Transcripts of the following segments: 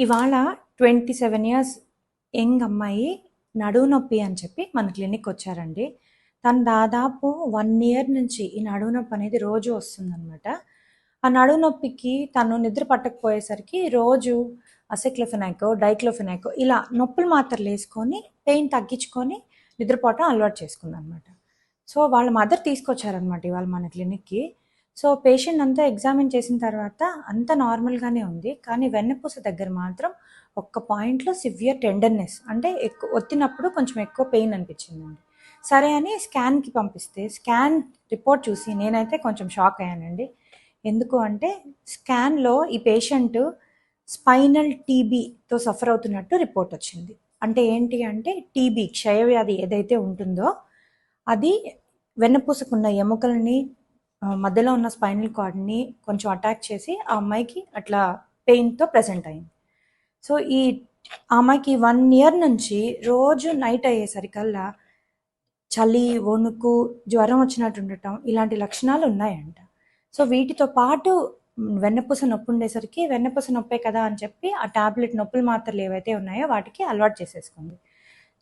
ఇవాళ 27 years young అమ్మాయి నడుము నొప్పి అని చెప్పి మన క్లినిక్ వచ్చారండి. తను దాదాపు 1 ఇయర్ నుంచి ఈ నడుము నొప్పి అనేది రోజు వస్తుందనమాట. ఆ నడుము నొప్పికి తను నిద్ర పట్టకపోయేసరికి రోజు అసిక్లోఫెనాకో, డైక్లోఫెనాకో ఇలా నొప్పుల మాత్రలు వేసుకొని పెయిన్ తగ్గించుకొని నిద్రపోవటం అలవాటు చేసుకుందనమాట. సో వాళ్ళ మదర్ తీసుకొచ్చారనమాట ఇవాళ మన క్లినిక్కి. సో పేషెంట్ అంతా ఎగ్జామిన్ చేసిన తర్వాత అంతా నార్మల్గానే ఉంది, కానీ వెన్నపూస దగ్గర మాత్రం ఒక్క పాయింట్లో సివియర్ టెండర్నెస్, అంటే ఎక్కువ ఒత్తినప్పుడు కొంచెం ఎక్కువ పెయిన్ అనిపించిందండి. సరే అని స్కాన్కి పంపిస్తే స్కాన్ రిపోర్ట్ చూసి నేనైతే కొంచెం షాక్ అయ్యానండి. ఎందుకు అంటే స్కాన్లో ఈ పేషెంట్ స్పైనల్ టీబీతో సఫర్ అవుతున్నట్టు రిపోర్ట్ వచ్చింది. అంటే ఏంటి అంటే టీబీ క్షయవ్యాధి ఏదైతే ఉంటుందో అది వెన్నపూసకున్న ఎముకల్ని మధ్యలో ఉన్న స్పైనల్ కార్డ్ని కొంచెం అటాక్ చేసి ఆ అమ్మాయికి అట్లా పెయిన్తో ప్రెజెంట్ అయింది. సో ఆ అమ్మాయికి 1 ఇయర్ నుంచి రోజు నైట్ అయ్యేసరికల్లా చలి, వణుకు, జ్వరం వచ్చినట్టు ఉండటం ఇలాంటి లక్షణాలు ఉన్నాయంట. సో వీటితో పాటు వెన్నపూస నొప్పి ఉండేసరికి వెన్నపూస నొప్పే కదా అని చెప్పి ఆ టాబ్లెట్ నొప్పుల మాత్రలు ఏవైతే ఉన్నాయో వాటికి అలవాటు చేసేసుకుంది.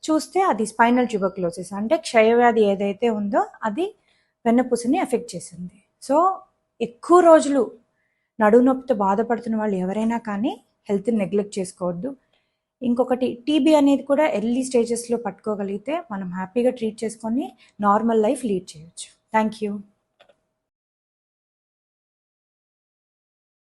చూస్తే అది స్పైనల్ ట్యూబర్క్లోసిస్, అంటే క్షయవ్యాధి ఏదైతే ఉందో అది వెన్నపూసని ఎఫెక్ట్ చేసింది. సో ఎక్కువ రోజులు నడుము నొప్పితో బాధపడుతున్న వాళ్ళు ఎవరైనా కానీ హెల్త్ని నెగ్లెక్ట్ చేసుకోవద్దు. ఇంకొకటి టీబీ అనేది కూడా ఎర్లీ స్టేజెస్లో పట్టుకోగలిగితే మనం హ్యాపీగా ట్రీట్ చేసుకొని నార్మల్ లైఫ్ లీడ్ చేయొచ్చు. Thank you.